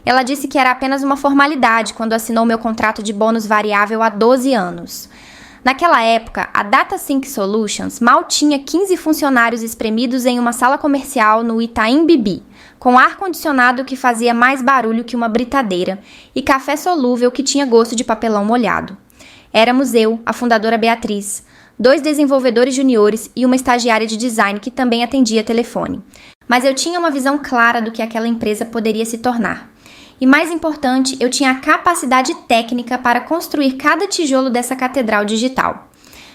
Ela disse que era apenas uma formalidade quando assinou meu contrato de bônus variável há 12 anos. Naquela época, a DataSync Solutions mal tinha 15 funcionários espremidos em uma sala comercial no Itaim Bibi, com ar-condicionado que fazia mais barulho que uma britadeira e café solúvel que tinha gosto de papelão molhado. Éramos eu, a fundadora Beatriz, 2 desenvolvedores juniores e uma estagiária de design que também atendia telefone. Mas eu tinha uma visão clara do que aquela empresa poderia se tornar. E mais importante, eu tinha a capacidade técnica para construir cada tijolo dessa catedral digital.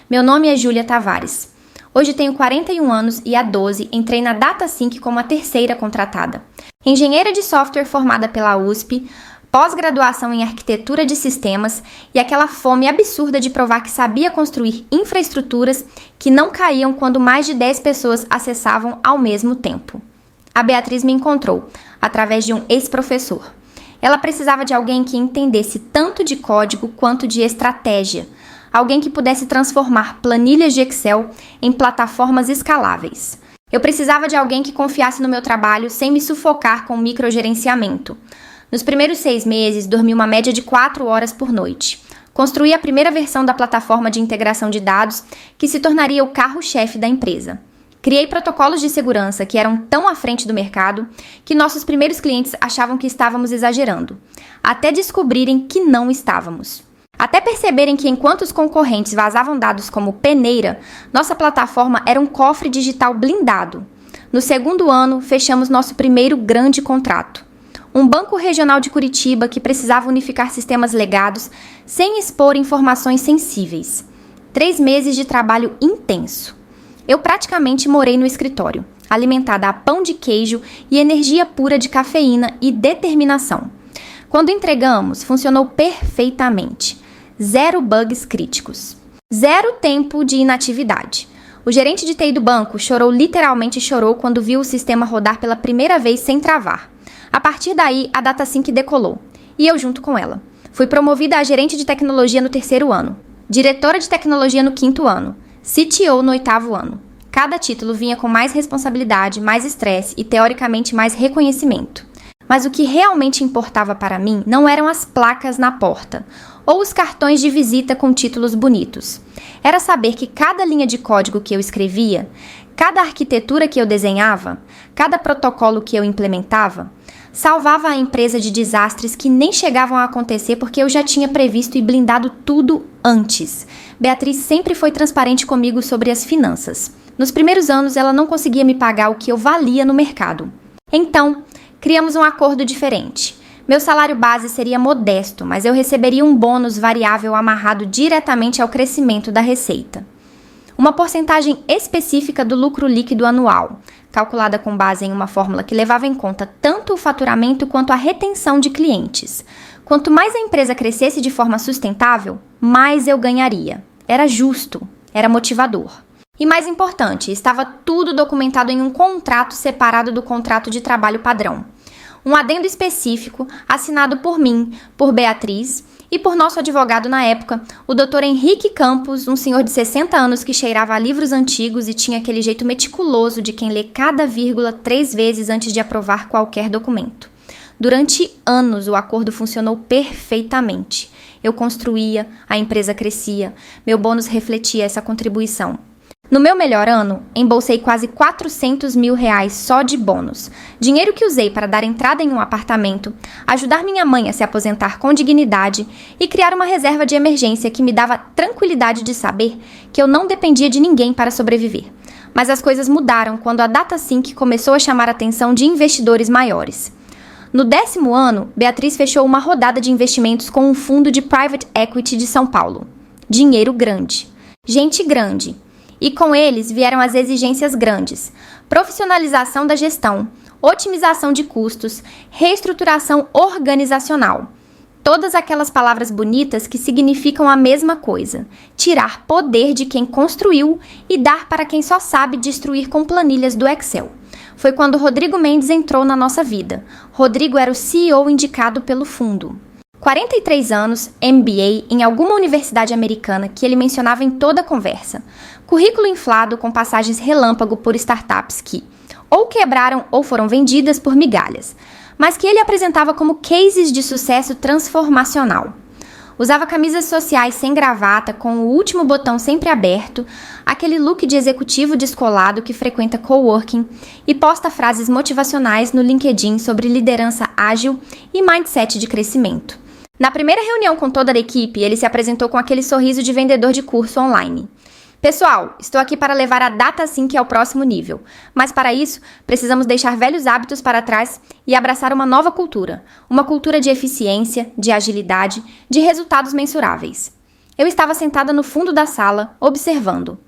Meu nome é Júlia Tavares. Hoje tenho 41 anos e há 12 entrei na DataSync como a terceira contratada. Engenheira de software formada pela USP, pós-graduação em arquitetura de sistemas e aquela fome absurda de provar que sabia construir infraestruturas que não caíam quando mais de 10 pessoas acessavam ao mesmo tempo. A Beatriz me encontrou, através de um ex-professor. Ela precisava de alguém que entendesse tanto de código quanto de estratégia. Alguém que pudesse transformar planilhas de Excel em plataformas escaláveis. Eu precisava de alguém que confiasse no meu trabalho sem me sufocar com microgerenciamento. Nos primeiros 6 meses, dormi uma média de 4 horas por noite. Construí a primeira versão da plataforma de integração de dados que se tornaria o carro-chefe da empresa. Criei protocolos de segurança que eram tão à frente do mercado que nossos primeiros clientes achavam que estávamos exagerando, até descobrirem que não estávamos. Até perceberem que enquanto os concorrentes vazavam dados como peneira, nossa plataforma era um cofre digital blindado. No segundo ano, fechamos nosso primeiro grande contrato. Um banco regional de Curitiba que precisava unificar sistemas legados sem expor informações sensíveis. 3 meses de trabalho intenso. Eu praticamente morei no escritório, alimentada a pão de queijo e energia pura de cafeína e determinação. Quando entregamos, funcionou perfeitamente. 0 bugs críticos. 0 tempo de inatividade. O gerente de TI do banco literalmente chorou quando viu o sistema rodar pela primeira vez sem travar. A partir daí, a DataSync decolou. E eu junto com ela. Fui promovida a gerente de tecnologia no 3º ano. Diretora de tecnologia no 5º ano. CTO no 8º ano. Cada título vinha com mais responsabilidade, mais estresse e, teoricamente, mais reconhecimento. Mas o que realmente importava para mim não eram as placas na porta ou os cartões de visita com títulos bonitos. Era saber que cada linha de código que eu escrevia, cada arquitetura que eu desenhava, cada protocolo que eu implementava, salvava a empresa de desastres que nem chegavam a acontecer porque eu já tinha previsto e blindado tudo antes. Beatriz sempre foi transparente comigo sobre as finanças. Nos primeiros anos, ela não conseguia me pagar o que eu valia no mercado. Então, criamos um acordo diferente. Meu salário base seria modesto, mas eu receberia um bônus variável amarrado diretamente ao crescimento da receita. Uma porcentagem específica do lucro líquido anual, calculada com base em uma fórmula que levava em conta tanto o faturamento quanto a retenção de clientes. Quanto mais a empresa crescesse de forma sustentável, mais eu ganharia. Era justo, era motivador. E mais importante, estava tudo documentado em um contrato separado do contrato de trabalho padrão. Um adendo específico, assinado por mim, por Beatriz e por nosso advogado na época, o Dr. Henrique Campos, um senhor de 60 anos que cheirava a livros antigos e tinha aquele jeito meticuloso de quem lê cada vírgula 3 vezes antes de aprovar qualquer documento. Durante anos, o acordo funcionou perfeitamente. Eu construía, a empresa crescia, meu bônus refletia essa contribuição. No meu melhor ano, embolsei quase R$400 mil só de bônus. Dinheiro que usei para dar entrada em um apartamento, ajudar minha mãe a se aposentar com dignidade e criar uma reserva de emergência que me dava tranquilidade de saber que eu não dependia de ninguém para sobreviver. Mas as coisas mudaram quando a DataSync começou a chamar a atenção de investidores maiores. No 10º ano, Beatriz fechou uma rodada de investimentos com um fundo de private equity de São Paulo. Dinheiro grande. Gente grande. E com eles vieram as exigências grandes: profissionalização da gestão, otimização de custos, reestruturação organizacional. Todas aquelas palavras bonitas que significam a mesma coisa: tirar poder de quem construiu e dar para quem só sabe destruir com planilhas do Excel. Foi quando Rodrigo Mendes entrou na nossa vida. Rodrigo era o CEO indicado pelo fundo. 43 anos, MBA em alguma universidade americana que ele mencionava em toda a conversa. Currículo inflado com passagens relâmpago por startups que ou quebraram ou foram vendidas por migalhas. mas que ele apresentava como cases de sucesso transformacional. Usava camisas sociais sem gravata, com o último botão sempre aberto, aquele look de executivo descolado que frequenta coworking e posta frases motivacionais no LinkedIn sobre liderança ágil e mindset de crescimento. Na primeira reunião com toda a equipe, ele se apresentou com aquele sorriso de vendedor de curso online. Pessoal, estou aqui para levar a DataSync ao próximo nível, mas para isso precisamos deixar velhos hábitos para trás e abraçar uma nova cultura, uma cultura de eficiência, de agilidade, de resultados mensuráveis. Eu estava sentada no fundo da sala, observando.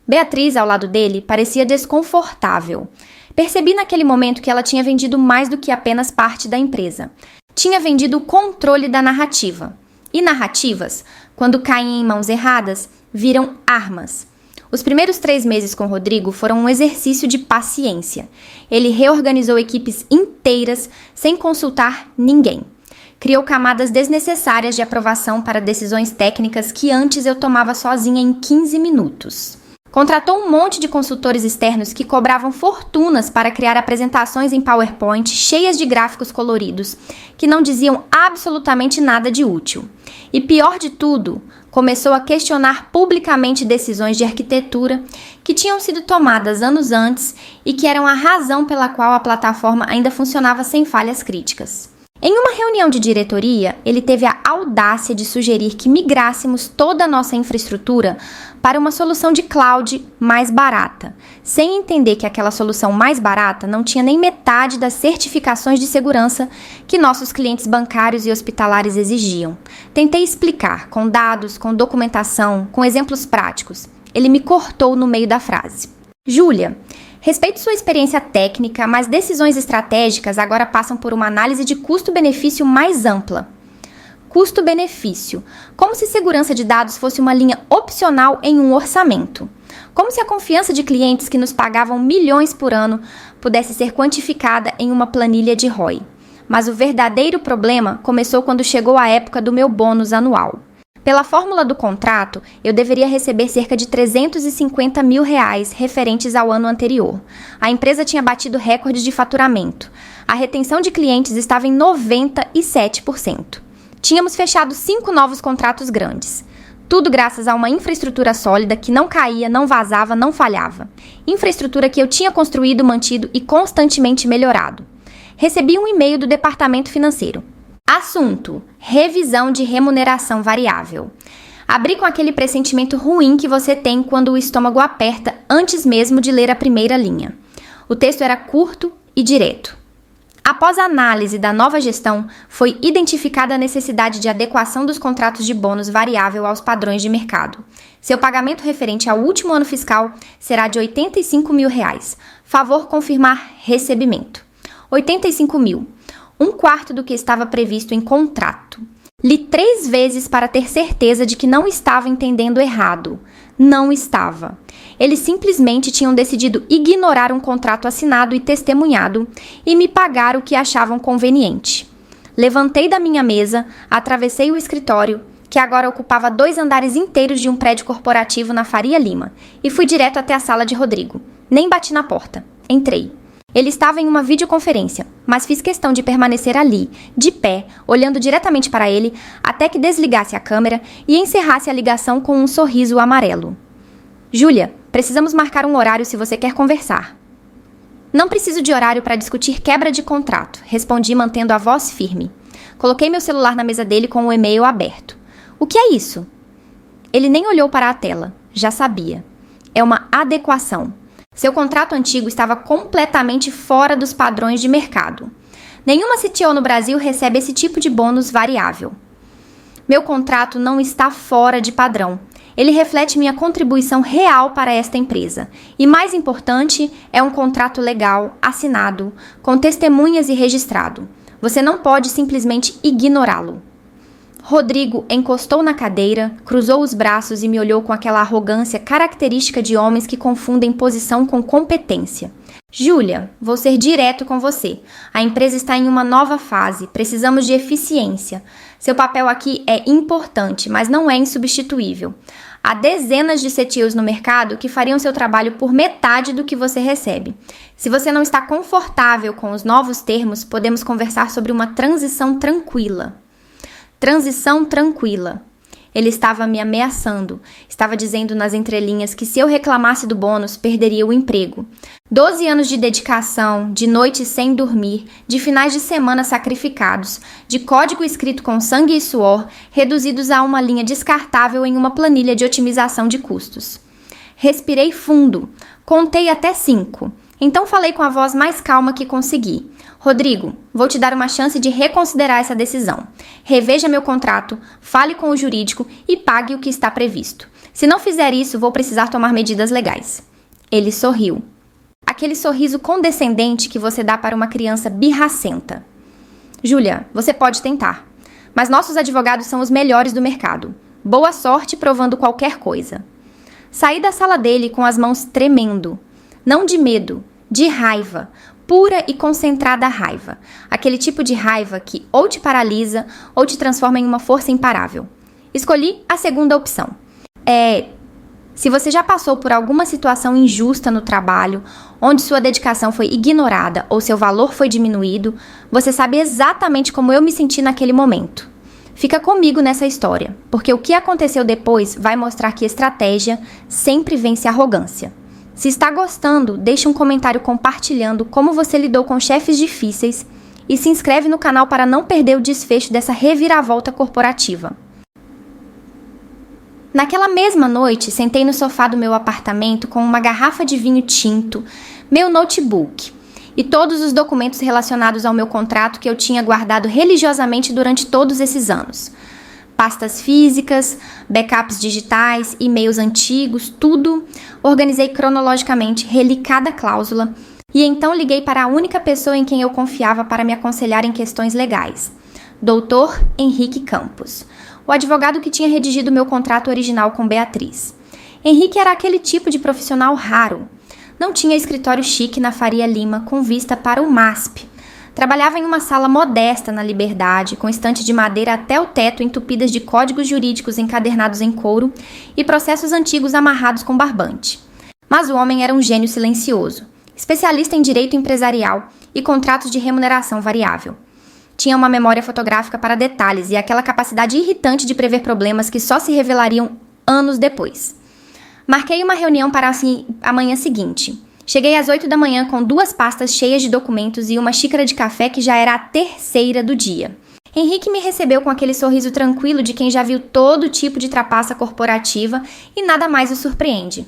Beatriz, ao lado dele, parecia desconfortável. Percebi naquele momento que ela tinha vendido mais do que apenas parte da empresa. Tinha vendido o controle da narrativa. E narrativas, quando caem em mãos erradas, viram armas. Os primeiros 3 meses com Rodrigo foram um exercício de paciência. Ele reorganizou equipes inteiras sem consultar ninguém. Criou camadas desnecessárias de aprovação para decisões técnicas que antes eu tomava sozinha em 15 minutos. Contratou um monte de consultores externos que cobravam fortunas para criar apresentações em PowerPoint cheias de gráficos coloridos, que não diziam absolutamente nada de útil. E pior de tudo, começou a questionar publicamente decisões de arquitetura que tinham sido tomadas anos antes e que eram a razão pela qual a plataforma ainda funcionava sem falhas críticas. Em uma reunião de diretoria, ele teve a audácia de sugerir que migrássemos toda a nossa infraestrutura para uma solução de cloud mais barata, sem entender que aquela solução mais barata não tinha nem metade das certificações de segurança que nossos clientes bancários e hospitalares exigiam. Tentei explicar, com dados, com documentação, com exemplos práticos. Ele me cortou no meio da frase. Júlia, respeito sua experiência técnica, mas decisões estratégicas agora passam por uma análise de custo-benefício mais ampla. Custo-benefício. Como se segurança de dados fosse uma linha opcional em um orçamento. Como se a confiança de clientes que nos pagavam milhões por ano pudesse ser quantificada em uma planilha de ROI. Mas o verdadeiro problema começou quando chegou a época do meu bônus anual. Pela fórmula do contrato, eu deveria receber cerca de R$350 mil referentes ao ano anterior. A empresa tinha batido recordes de faturamento. A retenção de clientes estava em 97%. Tínhamos fechado 5 novos contratos grandes. Tudo graças a uma infraestrutura sólida que não caía, não vazava, não falhava. Infraestrutura que eu tinha construído, mantido e constantemente melhorado. Recebi um e-mail do departamento financeiro. Assunto: revisão de remuneração variável. Abri com aquele pressentimento ruim que você tem quando o estômago aperta antes mesmo de ler a primeira linha. O texto era curto e direto. Após a análise da nova gestão, foi identificada a necessidade de adequação dos contratos de bônus variável aos padrões de mercado. Seu pagamento referente ao último ano fiscal será de R$85 mil. Favor confirmar recebimento. 85 mil. 1/4 do que estava previsto em contrato. Li 3 vezes para ter certeza de que não estava entendendo errado. Não estava. Eles simplesmente tinham decidido ignorar um contrato assinado e testemunhado e me pagar o que achavam conveniente. Levantei da minha mesa, atravessei o escritório, que agora ocupava 2 andares inteiros de um prédio corporativo na Faria Lima, e fui direto até a sala de Rodrigo. Nem bati na porta. Entrei. Ele estava em uma videoconferência, mas fiz questão de permanecer ali, de pé, olhando diretamente para ele, até que desligasse a câmera e encerrasse a ligação com um sorriso amarelo. Júlia, precisamos marcar um horário se você quer conversar. Não preciso de horário para discutir quebra de contrato, respondi mantendo a voz firme. Coloquei meu celular na mesa dele com o e-mail aberto. O que é isso? Ele nem olhou para a tela, já sabia. É uma adequação. Seu contrato antigo estava completamente fora dos padrões de mercado. Nenhuma CTO no Brasil recebe esse tipo de bônus variável. Meu contrato não está fora de padrão. Ele reflete minha contribuição real para esta empresa. E mais importante, é um contrato legal, assinado, com testemunhas e registrado. Você não pode simplesmente ignorá-lo. Rodrigo encostou na cadeira, cruzou os braços e me olhou com aquela arrogância característica de homens que confundem posição com competência. Júlia, vou ser direto com você. A empresa está em uma nova fase, precisamos de eficiência. Seu papel aqui é importante, mas não é insubstituível. Há dezenas de CTOs no mercado que fariam seu trabalho por metade do que você recebe. Se você não está confortável com os novos termos, podemos conversar sobre uma transição tranquila. Transição tranquila. Ele estava me ameaçando. Estava dizendo nas entrelinhas que se eu reclamasse do bônus, perderia o emprego. 12 anos de dedicação, de noites sem dormir, de finais de semana sacrificados, de código escrito com sangue e suor, reduzidos a uma linha descartável em uma planilha de otimização de custos. Respirei fundo. Contei até 5. Então falei com a voz mais calma que consegui. Rodrigo, vou te dar uma chance de reconsiderar essa decisão. Reveja meu contrato, fale com o jurídico e pague o que está previsto. Se não fizer isso, vou precisar tomar medidas legais. Ele sorriu. Aquele sorriso condescendente que você dá para uma criança birracenta. Júlia, você pode tentar, mas nossos advogados são os melhores do mercado. Boa sorte provando qualquer coisa. Saí da sala dele com as mãos tremendo. Não de medo, de raiva. Pura e concentrada raiva. Aquele tipo de raiva que ou te paralisa ou te transforma em uma força imparável. Escolhi a segunda opção. Se você já passou por alguma situação injusta no trabalho, onde sua dedicação foi ignorada ou seu valor foi diminuído, você sabe exatamente como eu me senti naquele momento. Fica comigo nessa história, porque o que aconteceu depois vai mostrar que estratégia sempre vence a arrogância. Se está gostando, deixe um comentário compartilhando como você lidou com chefes difíceis e se inscreve no canal para não perder o desfecho dessa reviravolta corporativa. Naquela mesma noite, sentei no sofá do meu apartamento com uma garrafa de vinho tinto, meu notebook e todos os documentos relacionados ao meu contrato que eu tinha guardado religiosamente durante todos esses anos. Pastas físicas, backups digitais, e-mails antigos, tudo. Organizei cronologicamente, reli cada cláusula e então liguei para a única pessoa em quem eu confiava para me aconselhar em questões legais. Dr. Henrique Campos, o advogado que tinha redigido meu contrato original com Beatriz. Henrique era aquele tipo de profissional raro. Não tinha escritório chique na Faria Lima com vista para o MASP. Trabalhava em uma sala modesta na Liberdade, com estante de madeira até o teto entupidas de códigos jurídicos encadernados em couro e processos antigos amarrados com barbante. Mas o homem era um gênio silencioso, especialista em direito empresarial e contratos de remuneração variável. Tinha uma memória fotográfica para detalhes e aquela capacidade irritante de prever problemas que só se revelariam anos depois. Marquei uma reunião para a manhã seguinte. Cheguei às 8 da manhã com 2 pastas cheias de documentos e uma xícara de café que já era a terceira do dia. Henrique me recebeu com aquele sorriso tranquilo de quem já viu todo tipo de trapaça corporativa e nada mais o surpreende.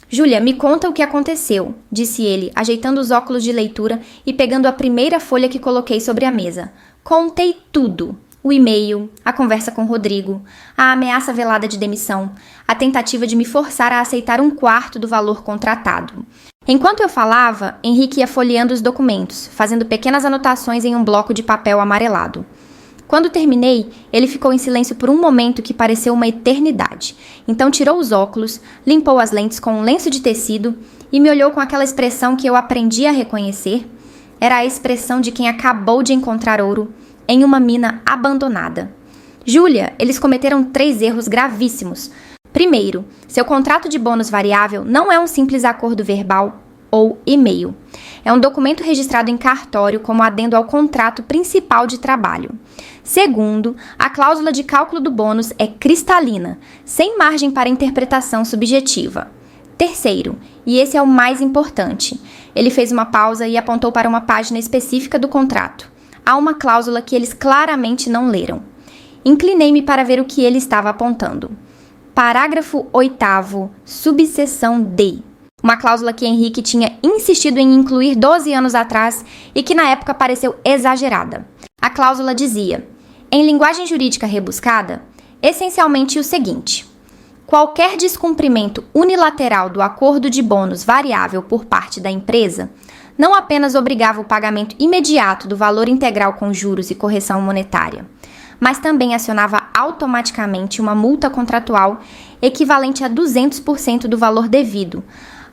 Júlia, me conta o que aconteceu, disse ele, ajeitando os óculos de leitura e pegando a primeira folha que coloquei sobre a mesa. Contei tudo. O e-mail, a conversa com Rodrigo, a ameaça velada de demissão, a tentativa de me forçar a aceitar 1/4 do valor contratado. Enquanto eu falava, Henrique ia folheando os documentos, fazendo pequenas anotações em um bloco de papel amarelado. Quando terminei, ele ficou em silêncio por um momento que pareceu uma eternidade. Então tirou os óculos, limpou as lentes com um lenço de tecido e me olhou com aquela expressão que eu aprendi a reconhecer. Era a expressão de quem acabou de encontrar ouro em uma mina abandonada. Júlia, eles cometeram 3 erros gravíssimos. Primeiro, seu contrato de bônus variável não é um simples acordo verbal ou e-mail. É um documento registrado em cartório como adendo ao contrato principal de trabalho. Segundo, a cláusula de cálculo do bônus é cristalina, sem margem para interpretação subjetiva. Terceiro, e esse é o mais importante, ele fez uma pausa e apontou para uma página específica do contrato. Há uma cláusula que eles claramente não leram. Inclinei-me para ver o que ele estava apontando. Parágrafo 8º, subseção D. Uma cláusula que Henrique tinha insistido em incluir 12 anos atrás e que na época pareceu exagerada. A cláusula dizia, em linguagem jurídica rebuscada, essencialmente o seguinte: qualquer descumprimento unilateral do acordo de bônus variável por parte da empresa não apenas obrigava o pagamento imediato do valor integral com juros e correção monetária, mas também acionava automaticamente uma multa contratual equivalente a 200% do valor devido,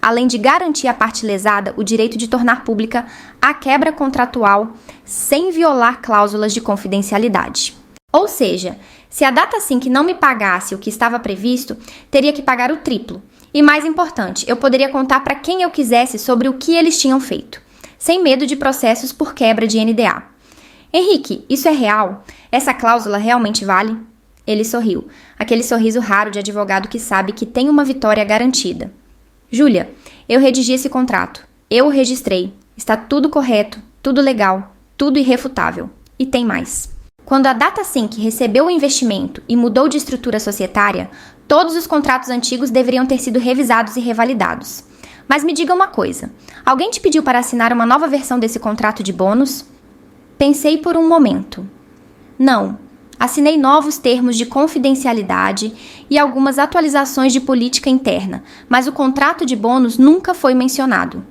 além de garantir à parte lesada o direito de tornar pública a quebra contratual sem violar cláusulas de confidencialidade. Ou seja, se a DataSync não me pagasse o que estava previsto, teria que pagar o triplo. E mais importante, eu poderia contar para quem eu quisesse sobre o que eles tinham feito, sem medo de processos por quebra de NDA. Henrique, isso é real? Essa cláusula realmente vale? Ele sorriu, aquele sorriso raro de advogado que sabe que tem uma vitória garantida. Júlia, eu redigi esse contrato. Eu o registrei. Está tudo correto, tudo legal, tudo irrefutável. E tem mais. Quando a DataSync recebeu o investimento e mudou de estrutura societária, todos os contratos antigos deveriam ter sido revisados e revalidados. Mas me diga uma coisa, alguém te pediu para assinar uma nova versão desse contrato de bônus? Pensei por um momento. Não, assinei novos termos de confidencialidade e algumas atualizações de política interna, mas o contrato de bônus nunca foi mencionado.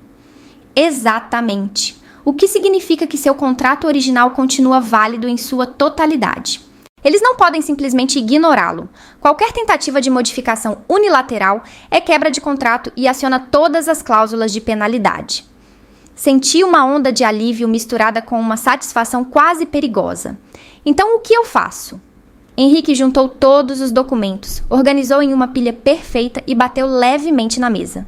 Exatamente. O que significa que seu contrato original continua válido em sua totalidade. Eles não podem simplesmente ignorá-lo. Qualquer tentativa de modificação unilateral é quebra de contrato e aciona todas as cláusulas de penalidade. Senti uma onda de alívio misturada com uma satisfação quase perigosa. Então, o que eu faço? Henrique juntou todos os documentos, organizou em uma pilha perfeita e bateu levemente na mesa.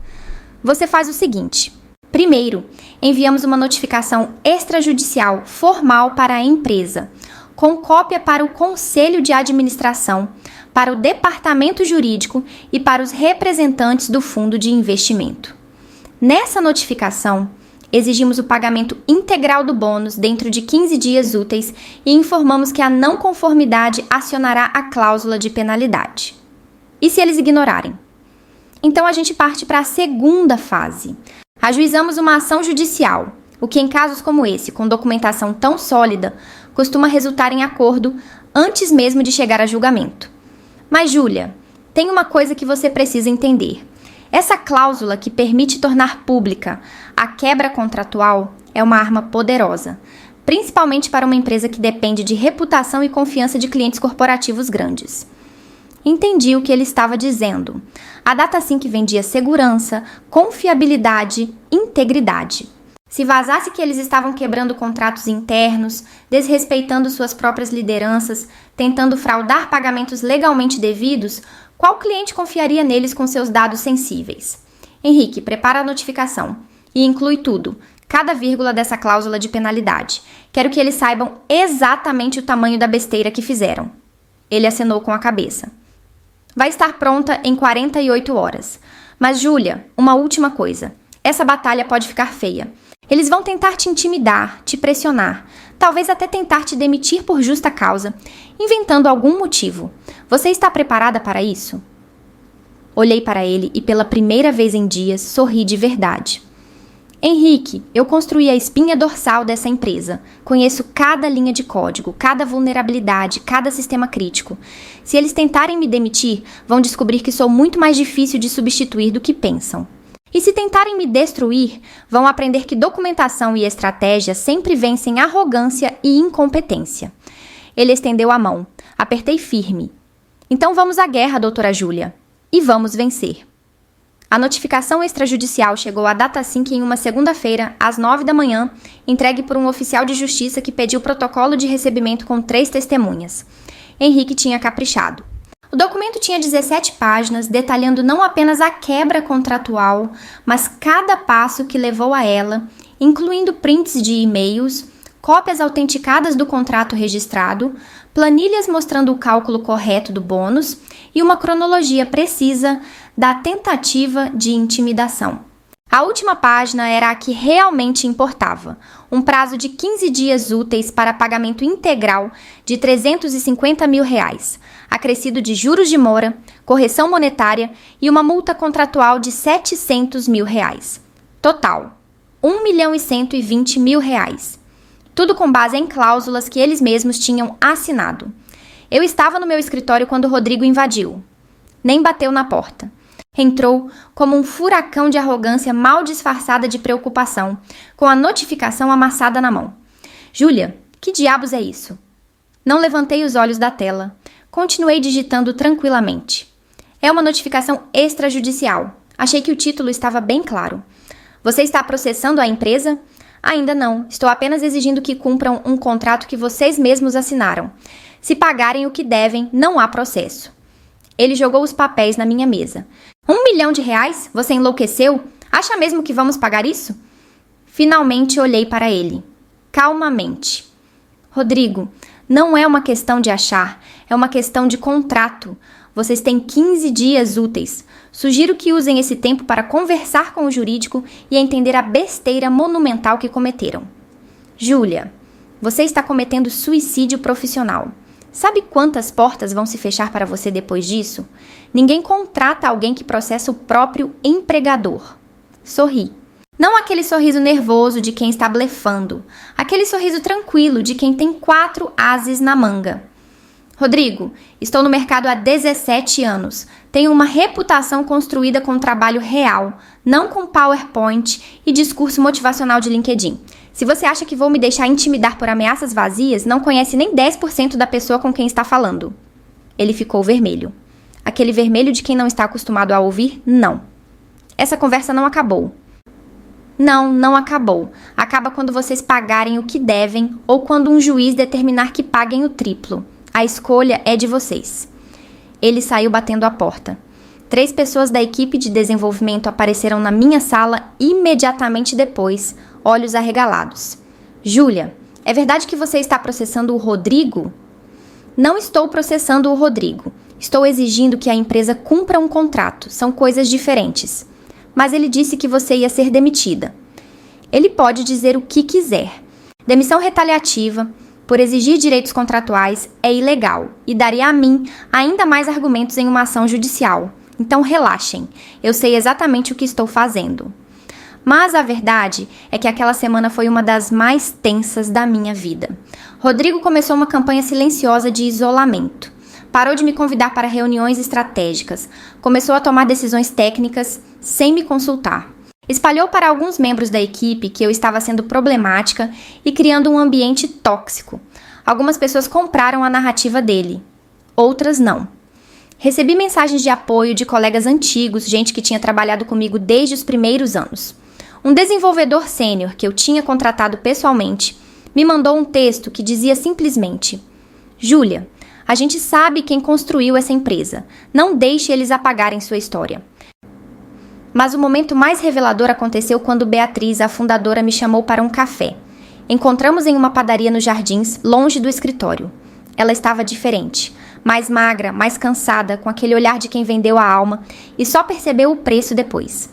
Você faz o seguinte. Primeiro, enviamos uma notificação extrajudicial formal para a empresa, com cópia para o Conselho de Administração, para o Departamento Jurídico e para os representantes do Fundo de Investimento. Nessa notificação, exigimos o pagamento integral do bônus dentro de 15 dias úteis e informamos que a não conformidade acionará a cláusula de penalidade. E se eles ignorarem? Então a gente parte para a segunda fase. Ajuizamos uma ação judicial, o que em casos como esse, com documentação tão sólida, costuma resultar em acordo antes mesmo de chegar a julgamento. Mas, Júlia, tem uma coisa que você precisa entender. Essa cláusula que permite tornar pública a quebra contratual é uma arma poderosa, principalmente para uma empresa que depende de reputação e confiança de clientes corporativos grandes. Entendi o que ele estava dizendo. A DataSync vendia segurança, confiabilidade, integridade. Se vazasse que eles estavam quebrando contratos internos, desrespeitando suas próprias lideranças, tentando fraudar pagamentos legalmente devidos, qual cliente confiaria neles com seus dados sensíveis? Henrique, prepara a notificação e inclui tudo, cada vírgula dessa cláusula de penalidade. Quero que eles saibam exatamente o tamanho da besteira que fizeram. Ele acenou com a cabeça. Vai estar pronta em 48 horas. Mas, Júlia, uma última coisa. Essa batalha pode ficar feia. Eles vão tentar te intimidar, te pressionar, talvez até tentar te demitir por justa causa, inventando algum motivo. Você está preparada para isso? Olhei para ele e pela primeira vez em dias sorri de verdade. Henrique, eu construí a espinha dorsal dessa empresa. Conheço cada linha de código, cada vulnerabilidade, cada sistema crítico. Se eles tentarem me demitir, vão descobrir que sou muito mais difícil de substituir do que pensam. E se tentarem me destruir, vão aprender que documentação e estratégia sempre vencem arrogância e incompetência. Ele estendeu a mão. Apertei firme. Então vamos à guerra, doutora Júlia. E vamos vencer. A notificação extrajudicial chegou à DataSync em uma segunda-feira, às 9 da manhã, entregue por um oficial de justiça que pediu protocolo de recebimento com 3 testemunhas. Henrique tinha caprichado. O documento tinha 17 páginas, detalhando não apenas a quebra contratual, mas cada passo que levou a ela, incluindo prints de e-mails, cópias autenticadas do contrato registrado, planilhas mostrando o cálculo correto do bônus e uma cronologia precisa da tentativa de intimidação. A última página era a que realmente importava, um prazo de 15 dias úteis para pagamento integral de R$350 mil, acrescido de juros de mora, correção monetária e uma multa contratual de R$700 mil. Total, R$1.120.000. Tudo com base em cláusulas que eles mesmos tinham assinado. Eu estava no meu escritório quando Rodrigo invadiu. Nem bateu na porta. Entrou como um furacão de arrogância mal disfarçada de preocupação, com a notificação amassada na mão. Júlia, que diabos é isso? Não levantei os olhos da tela. Continuei digitando tranquilamente. É uma notificação extrajudicial. Achei que o título estava bem claro. Você está processando a empresa? Ainda não. Estou apenas exigindo que cumpram um contrato que vocês mesmos assinaram. Se pagarem o que devem, não há processo. Ele jogou os papéis na minha mesa. R$1 milhão? Você enlouqueceu? Acha mesmo que vamos pagar isso? Finalmente olhei para ele. Calmamente. Rodrigo, não é uma questão de achar, é uma questão de contrato. Vocês têm 15 dias úteis. Sugiro que usem esse tempo para conversar com o jurídico e entender a besteira monumental que cometeram. Júlia, você está cometendo suicídio profissional. Sabe quantas portas vão se fechar para você depois disso? Ninguém contrata alguém que processa o próprio empregador. Sorri. Não aquele sorriso nervoso de quem está blefando. Aquele sorriso tranquilo de quem tem 4 ases na manga. Rodrigo, estou no mercado há 17 anos. Tenho uma reputação construída com trabalho real, não com PowerPoint e discurso motivacional de LinkedIn. Se você acha que vou me deixar intimidar por ameaças vazias, não conhece nem 10% da pessoa com quem está falando. Ele ficou vermelho. Aquele vermelho de quem não está acostumado a ouvir, não. Essa conversa não acabou. Não acabou. Acaba quando vocês pagarem o que devem ou quando um juiz determinar que paguem o triplo. A escolha é de vocês. Ele saiu batendo a porta. 3 pessoas da equipe de desenvolvimento apareceram na minha sala imediatamente depois, olhos arregalados. Júlia, é verdade que você está processando o Rodrigo? Não estou processando o Rodrigo. Estou exigindo que a empresa cumpra um contrato. São coisas diferentes. Mas ele disse que você ia ser demitida. Ele pode dizer o que quiser. Demissão retaliativa, por exigir direitos contratuais, é ilegal e daria a mim ainda mais argumentos em uma ação judicial. Então relaxem, eu sei exatamente o que estou fazendo. Mas a verdade é que aquela semana foi uma das mais tensas da minha vida. Rodrigo começou uma campanha silenciosa de isolamento. Parou de me convidar para reuniões estratégicas. Começou a tomar decisões técnicas sem me consultar. Espalhou para alguns membros da equipe que eu estava sendo problemática e criando um ambiente tóxico. Algumas pessoas compraram a narrativa dele, outras não. Recebi mensagens de apoio de colegas antigos, gente que tinha trabalhado comigo desde os primeiros anos. Um desenvolvedor sênior que eu tinha contratado pessoalmente me mandou um texto que dizia simplesmente: Júlia, a gente sabe quem construiu essa empresa. Não deixe eles apagarem sua história. Mas o momento mais revelador aconteceu quando Beatriz, a fundadora, me chamou para um café. Encontramos em uma padaria nos Jardins, longe do escritório. Ela estava diferente, mais magra, mais cansada, com aquele olhar de quem vendeu a alma e só percebeu o preço depois.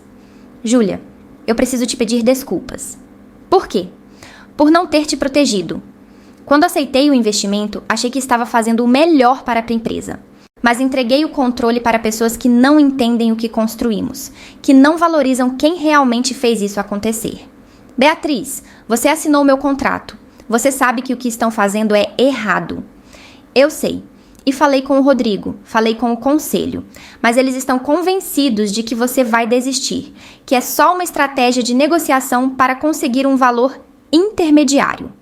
Júlia, eu preciso te pedir desculpas. Por quê? Por não ter te protegido. Quando aceitei o investimento, achei que estava fazendo o melhor para a empresa. Mas entreguei o controle para pessoas que não entendem o que construímos, que não valorizam quem realmente fez isso acontecer. Beatriz, você assinou meu contrato. Você sabe que o que estão fazendo é errado. Eu sei. E falei com o Rodrigo, falei com o conselho. Mas eles estão convencidos de que você vai desistir, que é só uma estratégia de negociação para conseguir um valor intermediário.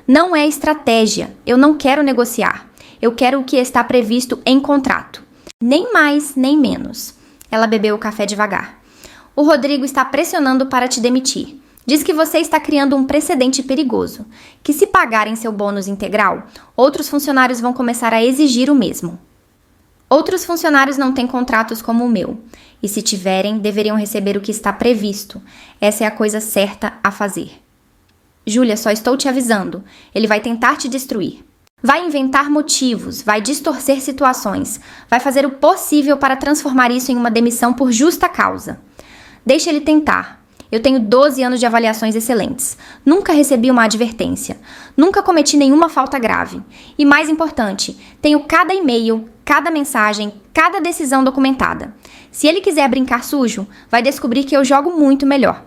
Não é estratégia. Eu não quero negociar. Eu quero o que está previsto em contrato. Nem mais, nem menos. Ela bebeu o café devagar. O Rodrigo está pressionando para te demitir. Diz que você está criando um precedente perigoso. Que se pagarem seu bônus integral, outros funcionários vão começar a exigir o mesmo. Outros funcionários não têm contratos como o meu. E se tiverem, deveriam receber o que está previsto. Essa é a coisa certa a fazer. Júlia, só estou te avisando. Ele vai tentar te destruir. Vai inventar motivos, vai distorcer situações, vai fazer o possível para transformar isso em uma demissão por justa causa. Deixe ele tentar. Eu tenho 12 anos de avaliações excelentes. Nunca recebi uma advertência. Nunca cometi nenhuma falta grave. E mais importante, tenho cada e-mail, cada mensagem, cada decisão documentada. Se ele quiser brincar sujo, vai descobrir que eu jogo muito melhor.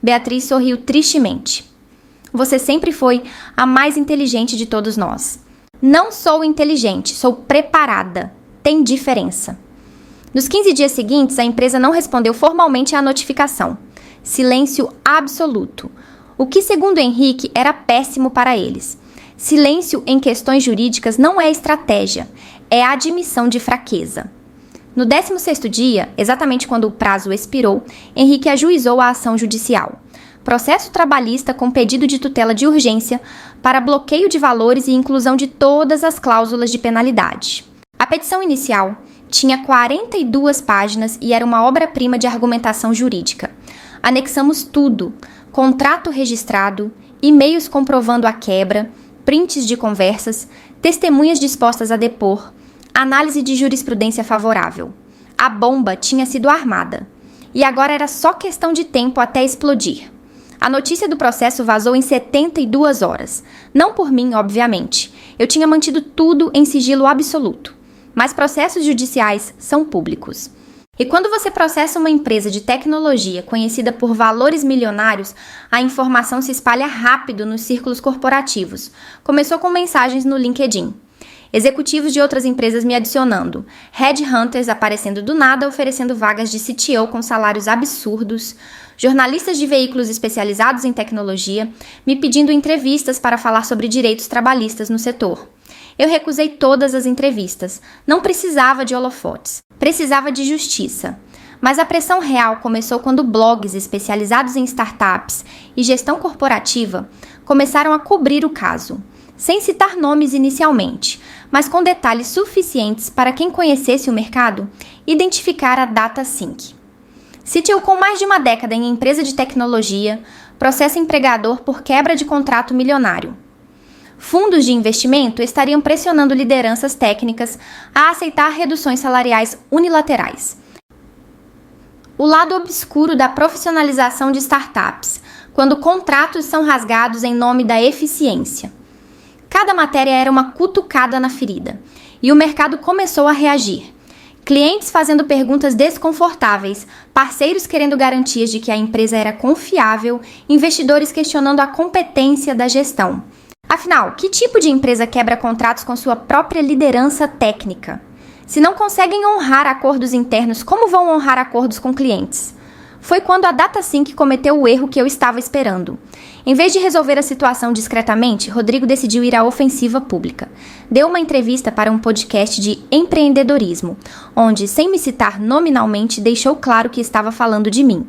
Beatriz sorriu tristemente. Você sempre foi a mais inteligente de todos nós. Não sou inteligente, sou preparada. Tem diferença. Nos 15 dias seguintes, a empresa não respondeu formalmente à notificação. Silêncio absoluto. O que, segundo Henrique, era péssimo para eles. Silêncio em questões jurídicas não é estratégia, é admissão de fraqueza. No 16º dia, exatamente quando o prazo expirou, Henrique ajuizou a ação judicial. Processo trabalhista com pedido de tutela de urgência para bloqueio de valores e inclusão de todas as cláusulas de penalidade. A petição inicial tinha 42 páginas e era uma obra-prima de argumentação jurídica. Anexamos tudo: contrato registrado, e-mails comprovando a quebra, prints de conversas, testemunhas dispostas a depor, análise de jurisprudência favorável. A bomba tinha sido armada. E agora era só questão de tempo até explodir. A notícia do processo vazou em 72 horas. Não por mim, obviamente. Eu tinha mantido tudo em sigilo absoluto. Mas processos judiciais são públicos. E quando você processa uma empresa de tecnologia conhecida por valores milionários, a informação se espalha rápido nos círculos corporativos. Começou com mensagens no LinkedIn. Executivos de outras empresas me adicionando. Headhunters aparecendo do nada oferecendo vagas de CTO com salários absurdos. Jornalistas de veículos especializados em tecnologia me pedindo entrevistas para falar sobre direitos trabalhistas no setor. Eu recusei todas as entrevistas. Não precisava de holofotes. Precisava de justiça. Mas a pressão real começou quando blogs especializados em startups e gestão corporativa começaram a cobrir o caso, sem citar nomes inicialmente, mas com detalhes suficientes para quem conhecesse o mercado identificar a DataSync. CTO com mais de uma década em empresa de tecnologia, processa empregador por quebra de contrato milionário. Fundos de investimento estariam pressionando lideranças técnicas a aceitar reduções salariais unilaterais. O lado obscuro da profissionalização de startups, quando contratos são rasgados em nome da eficiência. Cada matéria era uma cutucada na ferida, e o mercado começou a reagir. Clientes fazendo perguntas desconfortáveis, parceiros querendo garantias de que a empresa era confiável, investidores questionando a competência da gestão. Afinal, que tipo de empresa quebra contratos com sua própria liderança técnica? Se não conseguem honrar acordos internos, como vão honrar acordos com clientes? Foi quando a DataSync cometeu o erro que eu estava esperando. Em vez de resolver a situação discretamente, Rodrigo decidiu ir à ofensiva pública. Deu uma entrevista para um podcast de empreendedorismo, onde, sem me citar nominalmente, deixou claro que estava falando de mim.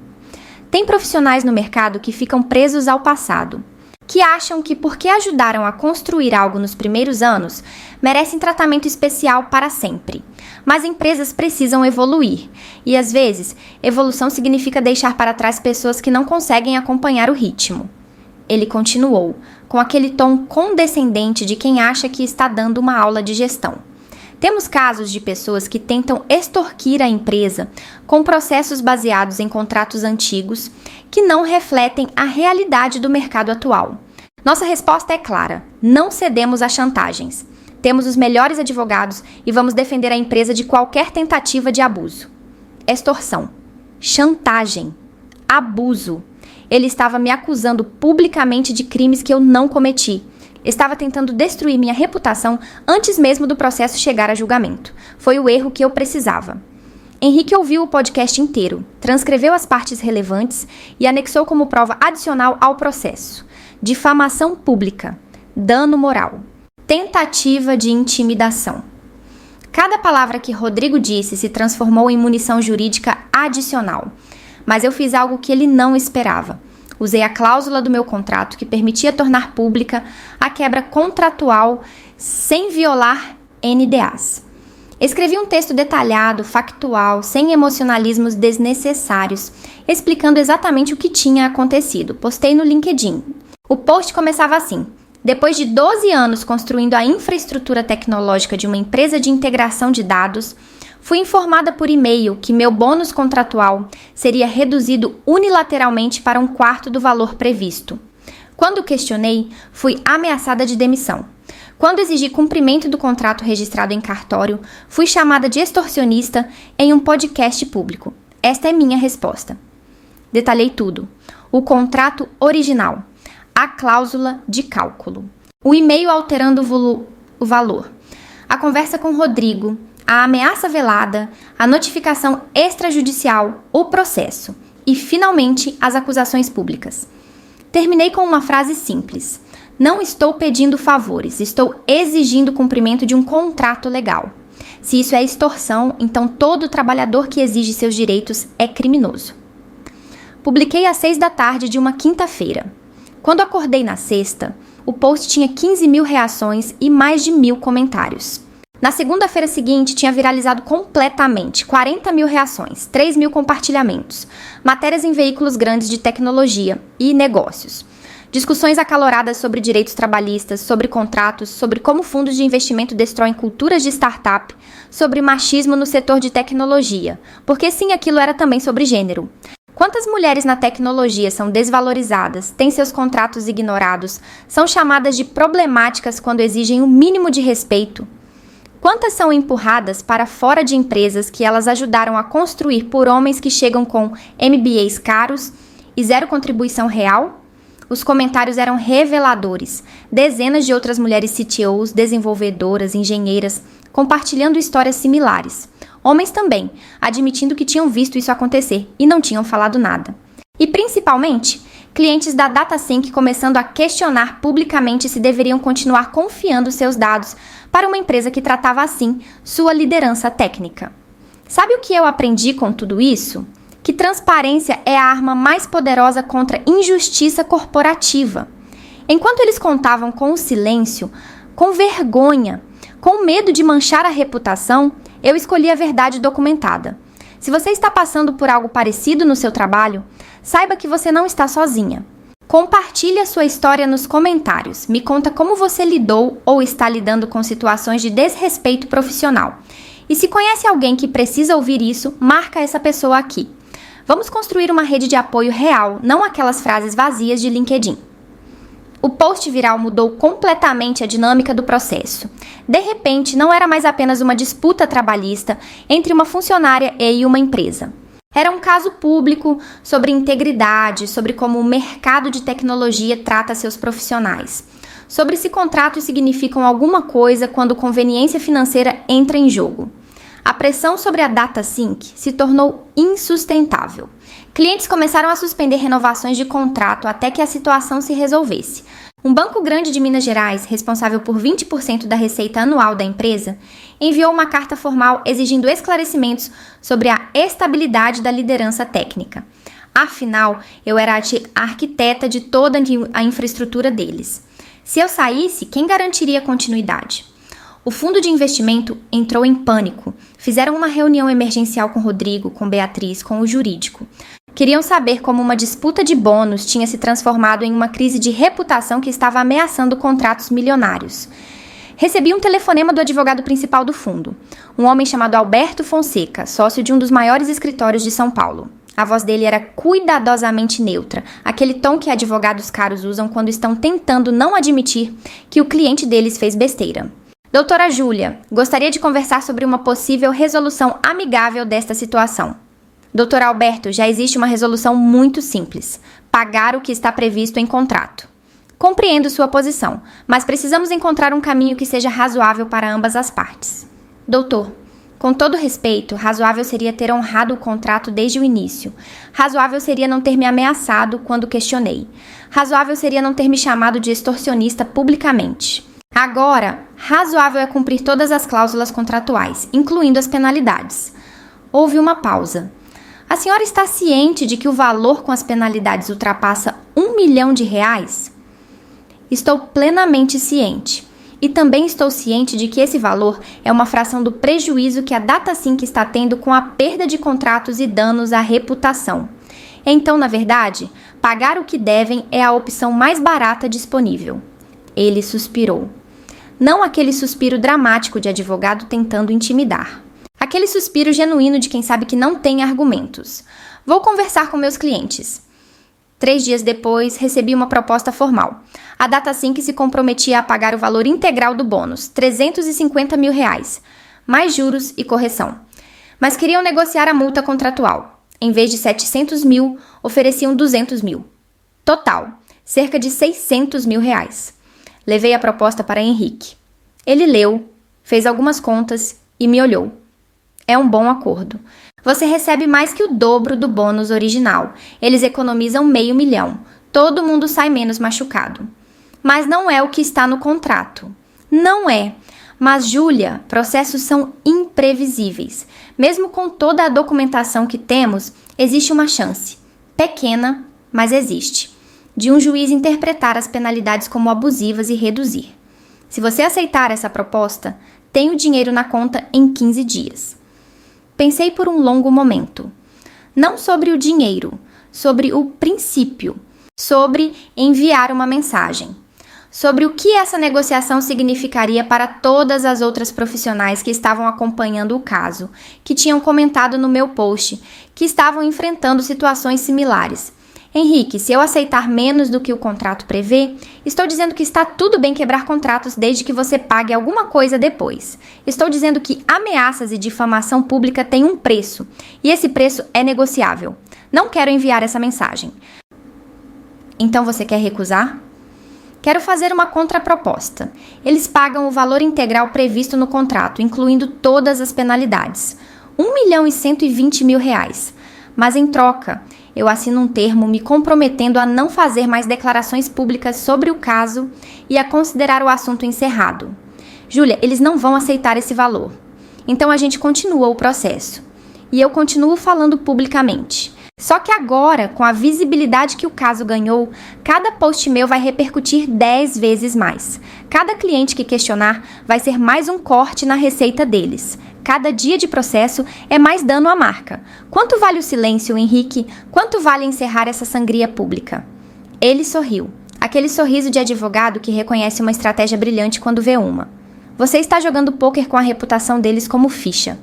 Tem profissionais no mercado que ficam presos ao passado, que acham que porque ajudaram a construir algo nos primeiros anos, merecem tratamento especial para sempre. Mas empresas precisam evoluir, e às vezes, evolução significa deixar para trás pessoas que não conseguem acompanhar o ritmo. Ele continuou, com aquele tom condescendente de quem acha que está dando uma aula de gestão. Temos casos de pessoas que tentam extorquir a empresa com processos baseados em contratos antigos que não refletem a realidade do mercado atual. Nossa resposta é clara: não cedemos a chantagens. Temos os melhores advogados e vamos defender a empresa de qualquer tentativa de abuso. Extorsão, chantagem, abuso. Ele estava me acusando publicamente de crimes que eu não cometi. Estava tentando destruir minha reputação antes mesmo do processo chegar a julgamento. Foi o erro que eu precisava. Henrique ouviu o podcast inteiro, transcreveu as partes relevantes e anexou como prova adicional ao processo: difamação pública, dano moral, tentativa de intimidação. Cada palavra que Rodrigo disse se transformou em munição jurídica adicional. Mas eu fiz algo que ele não esperava. Usei a cláusula do meu contrato que permitia tornar pública a quebra contratual sem violar NDAs. Escrevi um texto detalhado, factual, sem emocionalismos desnecessários, explicando exatamente o que tinha acontecido. Postei no LinkedIn. O post começava assim: depois de 12 anos construindo a infraestrutura tecnológica de uma empresa de integração de dados, fui informada por e-mail que meu bônus contratual seria reduzido unilateralmente para 1/4 do valor previsto. Quando questionei, fui ameaçada de demissão. Quando exigi cumprimento do contrato registrado em cartório, fui chamada de extorsionista em um podcast público. Esta é minha resposta. Detalhei tudo: o contrato original, a cláusula de cálculo, o e-mail alterando o valor, a conversa com Rodrigo, a ameaça velada, a notificação extrajudicial, o processo e, finalmente, as acusações públicas. Terminei com uma frase simples: não estou pedindo favores, estou exigindo o cumprimento de um contrato legal. Se isso é extorsão, então todo trabalhador que exige seus direitos é criminoso. Publiquei às 6 da tarde de uma quinta-feira. Quando acordei na sexta, o post tinha 15 mil reações e mais de 1.000 comentários. Na segunda-feira seguinte, tinha viralizado completamente, 40 mil reações, 3 mil compartilhamentos, matérias em veículos grandes de tecnologia e negócios. Discussões acaloradas sobre direitos trabalhistas, sobre contratos, sobre como fundos de investimento destroem culturas de startup, sobre machismo no setor de tecnologia, porque sim, aquilo era também sobre gênero. Quantas mulheres na tecnologia são desvalorizadas, têm seus contratos ignorados, são chamadas de problemáticas quando exigem o mínimo de respeito? Quantas são empurradas para fora de empresas que elas ajudaram a construir por homens que chegam com MBAs caros e zero contribuição real? Os comentários eram reveladores. Dezenas de outras mulheres CTOs, desenvolvedoras, engenheiras, compartilhando histórias similares. Homens também, admitindo que tinham visto isso acontecer e não tinham falado nada. E principalmente, clientes da DataSync começando a questionar publicamente se deveriam continuar confiando seus dados para uma empresa que tratava assim sua liderança técnica. Sabe o que eu aprendi com tudo isso? Que transparência é a arma mais poderosa contra injustiça corporativa. Enquanto eles contavam com o silêncio, com vergonha, com medo de manchar a reputação, eu escolhi a verdade documentada. Se você está passando por algo parecido no seu trabalho, saiba que você não está sozinha. Compartilhe a sua história nos comentários. Me conta como você lidou ou está lidando com situações de desrespeito profissional. E se conhece alguém que precisa ouvir isso, marca essa pessoa aqui. Vamos construir uma rede de apoio real, não aquelas frases vazias de LinkedIn. O post viral mudou completamente a dinâmica do processo. De repente, não era mais apenas uma disputa trabalhista entre uma funcionária e uma empresa. Era um caso público sobre integridade, sobre como o mercado de tecnologia trata seus profissionais, sobre se contratos significam alguma coisa quando conveniência financeira entra em jogo. A pressão sobre a DataSync se tornou insustentável. Clientes começaram a suspender renovações de contrato até que a situação se resolvesse. Um banco grande de Minas Gerais, responsável por 20% da receita anual da empresa, enviou uma carta formal exigindo esclarecimentos sobre a estabilidade da liderança técnica. Afinal, eu era a arquiteta de toda a infraestrutura deles. Se eu saísse, quem garantiria a continuidade? O fundo de investimento entrou em pânico. Fizeram uma reunião emergencial com Rodrigo, com Beatriz, com o jurídico. Queriam saber como uma disputa de bônus tinha se transformado em uma crise de reputação que estava ameaçando contratos milionários. Recebi um telefonema do advogado principal do fundo, um homem chamado Alberto Fonseca, sócio de um dos maiores escritórios de São Paulo. A voz dele era cuidadosamente neutra, aquele tom que advogados caros usam quando estão tentando não admitir que o cliente deles fez besteira. Doutora Júlia, gostaria de conversar sobre uma possível resolução amigável desta situação. Doutor Alberto, já existe uma resolução muito simples: pagar o que está previsto em contrato. Compreendo sua posição, mas precisamos encontrar um caminho que seja razoável para ambas as partes. Doutor, com todo respeito, razoável seria ter honrado o contrato desde o início. Razoável seria não ter me ameaçado quando questionei. Razoável seria não ter me chamado de extorsionista publicamente. Agora, razoável é cumprir todas as cláusulas contratuais, incluindo as penalidades. Houve uma pausa. A senhora está ciente de que o valor com as penalidades ultrapassa R$1 milhão? Estou plenamente ciente. E também estou ciente de que esse valor é uma fração do prejuízo que a DataSync está tendo com a perda de contratos e danos à reputação. Então, na verdade, pagar o que devem é a opção mais barata disponível. Ele suspirou. Não aquele suspiro dramático de advogado tentando intimidar. Aquele suspiro genuíno de quem sabe que não tem argumentos. Vou conversar com meus clientes. 3 dias depois, recebi uma proposta formal. A DataSync se comprometia a pagar o valor integral do bônus, R$350 mil, mais juros e correção. Mas queriam negociar a multa contratual. Em vez de 700 mil, ofereciam 200 mil. Total, cerca de 600 mil reais. Levei a proposta para Henrique. Ele leu, fez algumas contas e me olhou. É um bom acordo. Você recebe mais que o dobro do bônus original. Eles economizam R$500 mil. Todo mundo sai menos machucado. Mas não é o que está no contrato. Não é. Mas, Júlia, processos são imprevisíveis. Mesmo com toda a documentação que temos, existe uma chance, pequena, mas existe, de um juiz interpretar as penalidades como abusivas e reduzir. Se você aceitar essa proposta, tem o dinheiro na conta em 15 dias. Pensei por um longo momento. Não sobre o dinheiro, sobre o princípio, sobre enviar uma mensagem, sobre o que essa negociação significaria para todas as outras profissionais que estavam acompanhando o caso, que tinham comentado no meu post, que estavam enfrentando situações similares. Henrique, se eu aceitar menos do que o contrato prevê, estou dizendo que está tudo bem quebrar contratos desde que você pague alguma coisa depois. Estou dizendo que ameaças e difamação pública têm um preço, e esse preço é negociável. Não quero enviar essa mensagem. Então você quer recusar? Quero fazer uma contraproposta. Eles pagam o valor integral previsto no contrato, incluindo todas as penalidades. R$1.120.000. Mas em troca, eu assino um termo me comprometendo a não fazer mais declarações públicas sobre o caso e a considerar o assunto encerrado. Júlia, eles não vão aceitar esse valor. Então a gente continua o processo. E eu continuo falando publicamente. Só que agora, com a visibilidade que o caso ganhou, cada post meu vai repercutir 10 vezes mais. Cada cliente que questionar vai ser mais um corte na receita deles. Cada dia de processo é mais dano à marca. Quanto vale o silêncio, Henrique? Quanto vale encerrar essa sangria pública? Ele sorriu. Aquele sorriso de advogado que reconhece uma estratégia brilhante quando vê uma. Você está jogando pôquer com a reputação deles como ficha.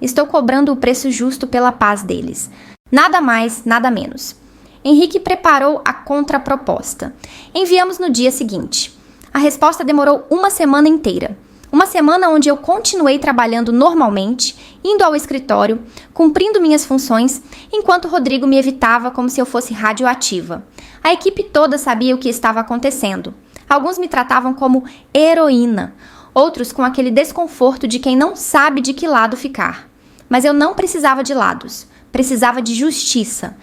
Estou cobrando o preço justo pela paz deles. Nada mais, nada menos. Henrique preparou a contraproposta. Enviamos no dia seguinte. A resposta demorou uma semana inteira. Uma semana onde eu continuei trabalhando normalmente, indo ao escritório, cumprindo minhas funções, enquanto Rodrigo me evitava como se eu fosse radioativa. A equipe toda sabia o que estava acontecendo. Alguns me tratavam como heroína, outros com aquele desconforto de quem não sabe de que lado ficar. Mas eu não precisava de lados, precisava de justiça.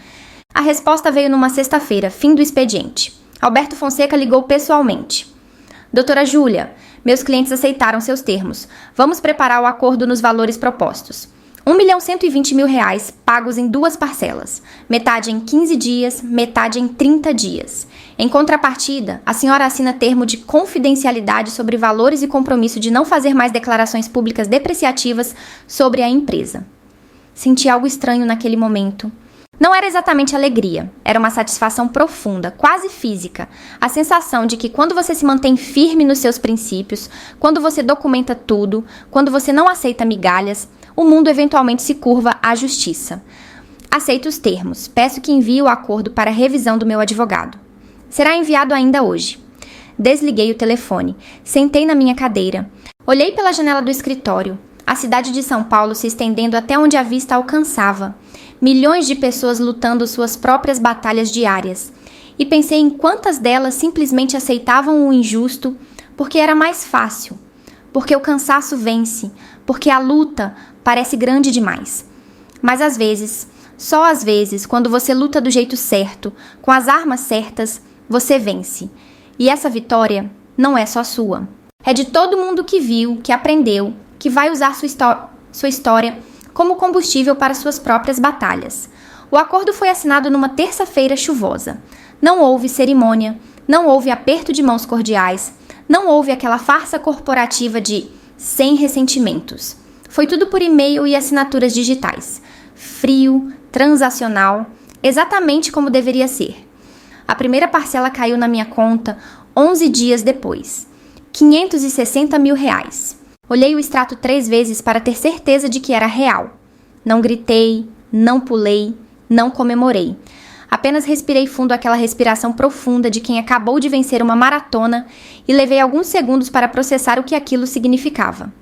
A resposta veio numa sexta-feira, fim do expediente. Alberto Fonseca ligou pessoalmente. Doutora Júlia, meus clientes aceitaram seus termos. Vamos preparar o acordo nos valores propostos. R$1.120.000 pagos em 2 parcelas. Metade em 15 dias, metade em 30 dias. Em contrapartida, a senhora assina termo de confidencialidade sobre valores e compromisso de não fazer mais declarações públicas depreciativas sobre a empresa. Senti algo estranho naquele momento. Não era exatamente alegria, era uma satisfação profunda, quase física. A sensação de que quando você se mantém firme nos seus princípios, quando você documenta tudo, quando você não aceita migalhas, o mundo eventualmente se curva à justiça. Aceito os termos, peço que envie o acordo para revisão do meu advogado. Será enviado ainda hoje. Desliguei o telefone, sentei na minha cadeira, olhei pela janela do escritório, a cidade de São Paulo se estendendo até onde a vista alcançava. Milhões de pessoas lutando suas próprias batalhas diárias. E pensei em quantas delas simplesmente aceitavam o injusto porque era mais fácil, porque o cansaço vence, porque a luta parece grande demais. Mas às vezes, só às vezes, quando você luta do jeito certo, com as armas certas, você vence. E essa vitória não é só sua. É de todo mundo que viu, que aprendeu, que vai usar sua história como combustível para suas próprias batalhas. O acordo foi assinado numa terça-feira chuvosa. Não houve cerimônia, não houve aperto de mãos cordiais, não houve aquela farsa corporativa de sem ressentimentos. Foi tudo por e-mail e assinaturas digitais. Frio, transacional, exatamente como deveria ser. A primeira parcela caiu na minha conta 11 dias depois. R$560.000. Olhei o extrato 3 vezes para ter certeza de que era real. Não gritei, não pulei, não comemorei. Apenas respirei fundo aquela respiração profunda de quem acabou de vencer uma maratona e levei alguns segundos para processar o que aquilo significava.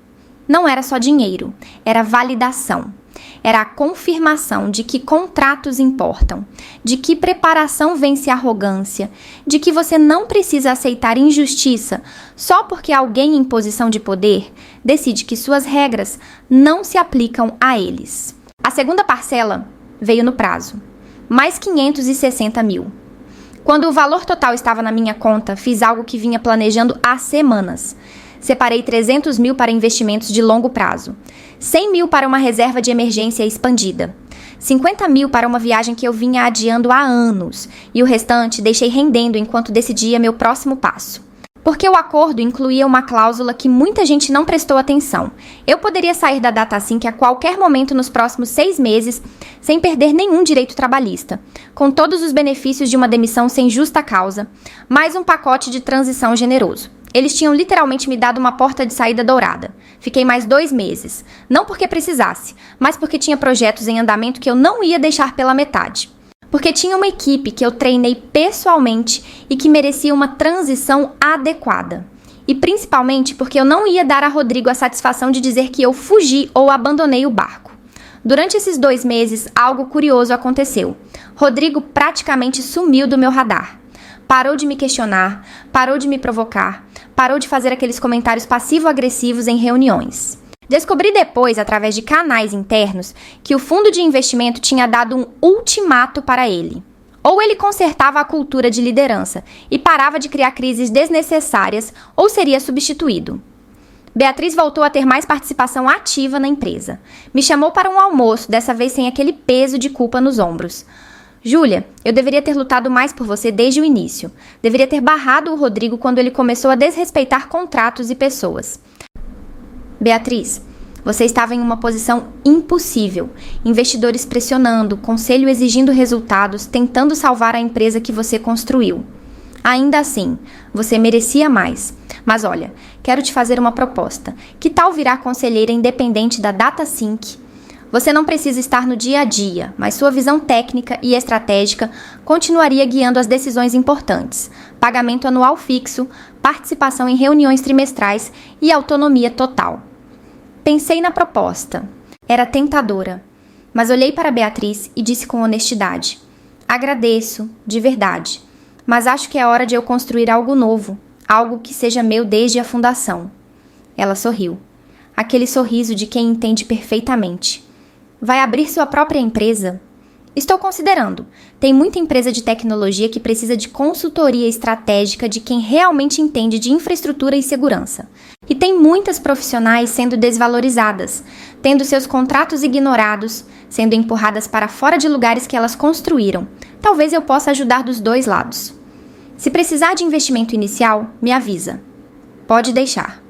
Não era só dinheiro, era validação. Era a confirmação de que contratos importam, de que preparação vence a arrogância, de que você não precisa aceitar injustiça só porque alguém em posição de poder decide que suas regras não se aplicam a eles. A segunda parcela veio no prazo, mais R$560.000. Quando o valor total estava na minha conta, fiz algo que vinha planejando há semanas. Separei 300 mil para investimentos de longo prazo, 100 mil para uma reserva de emergência expandida, 50 mil para uma viagem que eu vinha adiando há anos e o restante deixei rendendo enquanto decidia meu próximo passo. Porque o acordo incluía uma cláusula que muita gente não prestou atenção. Eu poderia sair da DataSync a qualquer momento nos próximos 6 meses, sem perder nenhum direito trabalhista, com todos os benefícios de uma demissão sem justa causa, mais um pacote de transição generoso. Eles tinham literalmente me dado uma porta de saída dourada. Fiquei mais 2 meses, não porque precisasse, mas porque tinha projetos em andamento que eu não ia deixar pela metade. Porque tinha uma equipe que eu treinei pessoalmente e que merecia uma transição adequada. E principalmente porque eu não ia dar a Rodrigo a satisfação de dizer que eu fugi ou abandonei o barco. Durante esses 2 meses, algo curioso aconteceu. Rodrigo praticamente sumiu do meu radar. Parou de me questionar, parou de me provocar, parou de fazer aqueles comentários passivo-agressivos em reuniões. Descobri depois, através de canais internos, que o fundo de investimento tinha dado um ultimato para ele. Ou ele consertava a cultura de liderança e parava de criar crises desnecessárias, ou seria substituído. Beatriz voltou a ter mais participação ativa na empresa. Me chamou para um almoço, dessa vez sem aquele peso de culpa nos ombros. Júlia, eu deveria ter lutado mais por você desde o início. Deveria ter barrado o Rodrigo quando ele começou a desrespeitar contratos e pessoas. Beatriz, você estava em uma posição impossível. Investidores pressionando, conselho exigindo resultados, tentando salvar a empresa que você construiu. Ainda assim, você merecia mais. Mas olha, quero te fazer uma proposta. Que tal virar conselheira independente da DataSync? Você não precisa estar no dia a dia, mas sua visão técnica e estratégica continuaria guiando as decisões importantes. Pagamento anual fixo, participação em reuniões trimestrais e autonomia total. Pensei na proposta. Era tentadora, mas olhei para Beatriz e disse com honestidade: agradeço, de verdade, mas acho que é hora de eu construir algo novo, algo que seja meu desde a fundação. Ela sorriu. Aquele sorriso de quem entende perfeitamente. Vai abrir sua própria empresa? Estou considerando. Tem muita empresa de tecnologia que precisa de consultoria estratégica de quem realmente entende de infraestrutura e segurança. E tem muitas profissionais sendo desvalorizadas, tendo seus contratos ignorados, sendo empurradas para fora de lugares que elas construíram. Talvez eu possa ajudar dos 2 lados. Se precisar de investimento inicial, me avisa. Pode deixar.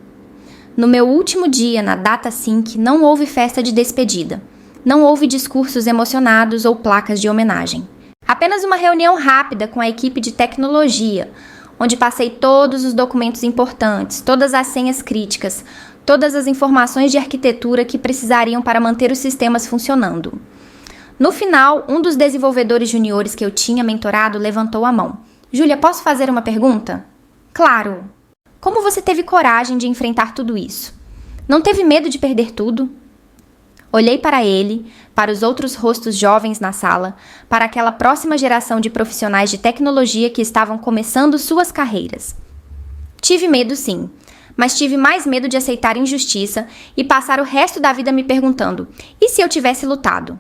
No meu último dia na DataSync não houve festa de despedida. Não houve discursos emocionados ou placas de homenagem. Apenas uma reunião rápida com a equipe de tecnologia, onde passei todos os documentos importantes, todas as senhas críticas, todas as informações de arquitetura que precisariam para manter os sistemas funcionando. No final, um dos desenvolvedores juniores que eu tinha mentorado levantou a mão. Júlia, posso fazer uma pergunta? Claro. Como você teve coragem de enfrentar tudo isso? Não teve medo de perder tudo? Olhei para ele, para os outros rostos jovens na sala, para aquela próxima geração de profissionais de tecnologia que estavam começando suas carreiras. Tive medo sim, mas tive mais medo de aceitar injustiça e passar o resto da vida me perguntando: e se eu tivesse lutado?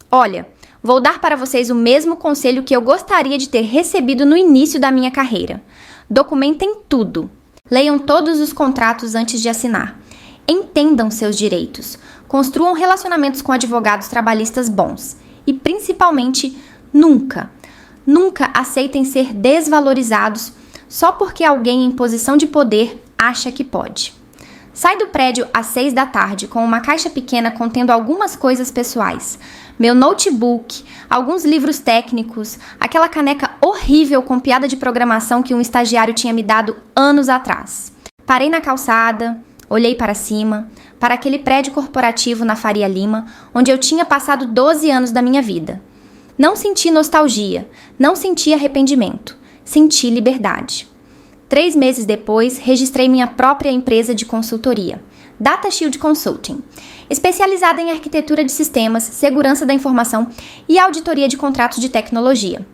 Olha, vou dar para vocês o mesmo conselho que eu gostaria de ter recebido no início da minha carreira. Documentem tudo. Leiam todos os contratos antes de assinar. Entendam seus direitos. Construam relacionamentos com advogados trabalhistas bons. E, principalmente, nunca aceitem ser desvalorizados só porque alguém em posição de poder acha que pode. Sai do prédio às 6 da tarde com uma caixa pequena contendo algumas coisas pessoais. Meu notebook, alguns livros técnicos, aquela caneca horrível com piada de programação que um estagiário tinha me dado anos atrás. Parei na calçada, olhei para cima, para aquele prédio corporativo na Faria Lima, onde eu tinha passado 12 anos da minha vida. Não senti nostalgia, não senti arrependimento, senti liberdade. 3 meses depois, registrei minha própria empresa de consultoria, DataShield Consulting, especializada em arquitetura de sistemas, segurança da informação e auditoria de contratos de tecnologia.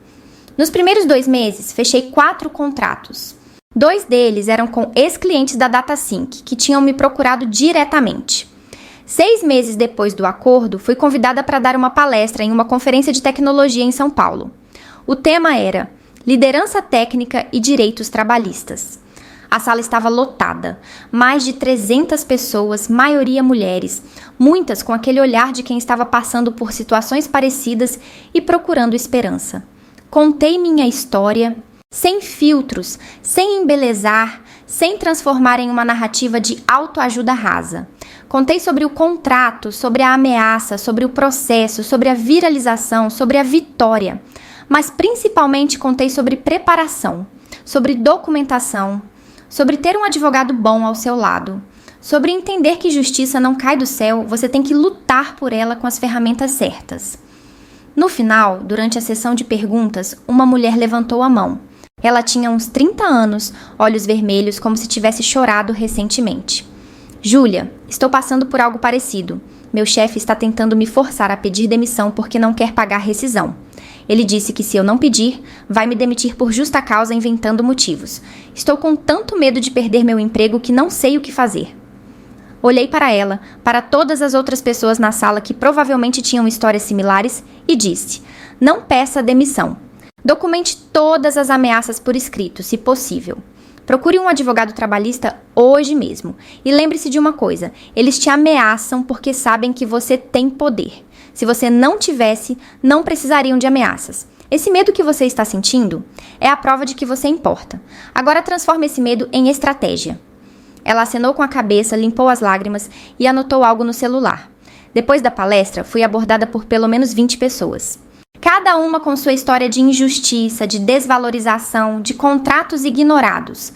Nos primeiros 2 meses, fechei 4 contratos. 2 deles eram com ex-clientes da DataSync, que tinham me procurado diretamente. 6 meses depois do acordo, fui convidada para dar uma palestra em uma conferência de tecnologia em São Paulo. O tema era Liderança Técnica e Direitos Trabalhistas. A sala estava lotada, mais de 300 pessoas, maioria mulheres, muitas com aquele olhar de quem estava passando por situações parecidas e procurando esperança. Contei minha história, sem filtros, sem embelezar, sem transformar em uma narrativa de autoajuda rasa. Contei sobre o contrato, sobre a ameaça, sobre o processo, sobre a viralização, sobre a vitória. Mas principalmente contei sobre preparação, sobre documentação, sobre ter um advogado bom ao seu lado, sobre entender que justiça não cai do céu, você tem que lutar por ela com as ferramentas certas. No final, durante a sessão de perguntas, uma mulher levantou a mão. Ela tinha uns 30 anos, olhos vermelhos, como se tivesse chorado recentemente. Júlia, estou passando por algo parecido. Meu chefe está tentando me forçar a pedir demissão porque não quer pagar rescisão. Ele disse que se eu não pedir, vai me demitir por justa causa inventando motivos. Estou com tanto medo de perder meu emprego que não sei o que fazer. Olhei para ela, para todas as outras pessoas na sala que provavelmente tinham histórias similares e disse: não peça demissão. Documente todas as ameaças por escrito, se possível. Procure um advogado trabalhista hoje mesmo. E lembre-se de uma coisa, eles te ameaçam porque sabem que você tem poder. Se você não tivesse, não precisariam de ameaças. Esse medo que você está sentindo é a prova de que você importa. Agora transforme esse medo em estratégia. Ela acenou com a cabeça, limpou as lágrimas e anotou algo no celular. Depois da palestra, fui abordada por pelo menos 20 pessoas. Cada uma com sua história de injustiça, de desvalorização, de contratos ignorados.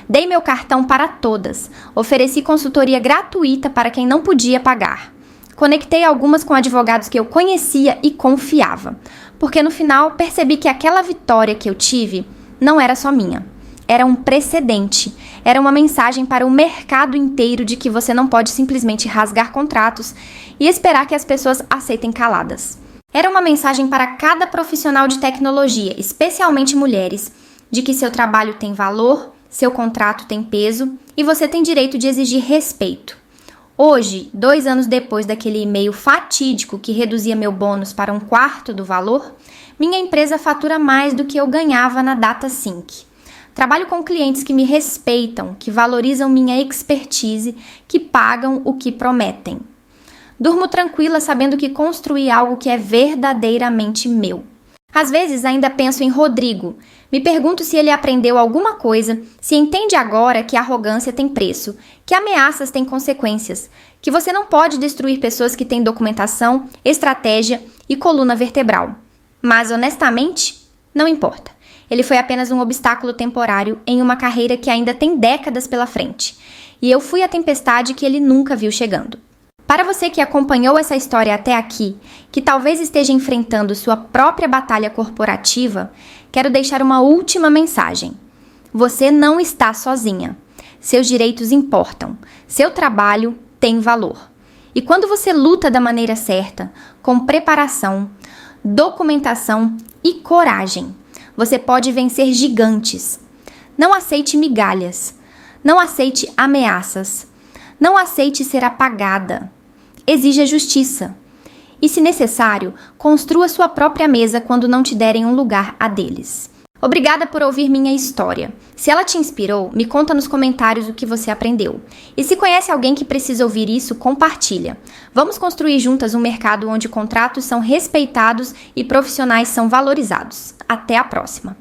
Dei meu cartão para todas. Ofereci consultoria gratuita para quem não podia pagar. Conectei algumas com advogados que eu conhecia e confiava. Porque no final percebi que aquela vitória que eu tive não era só minha. Era um precedente. Era uma mensagem para o mercado inteiro de que você não pode simplesmente rasgar contratos e esperar que as pessoas aceitem caladas. Era uma mensagem para cada profissional de tecnologia, especialmente mulheres, de que seu trabalho tem valor, seu contrato tem peso e você tem direito de exigir respeito. Hoje, 2 anos depois daquele e-mail fatídico que reduzia meu bônus para 1/4 do valor, minha empresa fatura mais do que eu ganhava na DataSync. Trabalho com clientes que me respeitam, que valorizam minha expertise, que pagam o que prometem. Durmo tranquila sabendo que construí algo que é verdadeiramente meu. Às vezes ainda penso em Rodrigo. Me pergunto se ele aprendeu alguma coisa, se entende agora que a arrogância tem preço, que ameaças têm consequências, que você não pode destruir pessoas que têm documentação, estratégia e coluna vertebral. Mas, honestamente, não importa. Ele foi apenas um obstáculo temporário em uma carreira que ainda tem décadas pela frente. E eu fui a tempestade que ele nunca viu chegando. Para você que acompanhou essa história até aqui, que talvez esteja enfrentando sua própria batalha corporativa, quero deixar uma última mensagem. Você não está sozinha. Seus direitos importam. Seu trabalho tem valor. E quando você luta da maneira certa, com preparação, documentação e coragem, você pode vencer gigantes. Não aceite migalhas. Não aceite ameaças. Não aceite ser apagada. Exija justiça. E, se necessário, construa sua própria mesa quando não te derem um lugar a deles. Obrigada por ouvir minha história. Se ela te inspirou, me conta nos comentários o que você aprendeu. E se conhece alguém que precisa ouvir isso, compartilha. Vamos construir juntas um mercado onde contratos são respeitados e profissionais são valorizados. Até a próxima!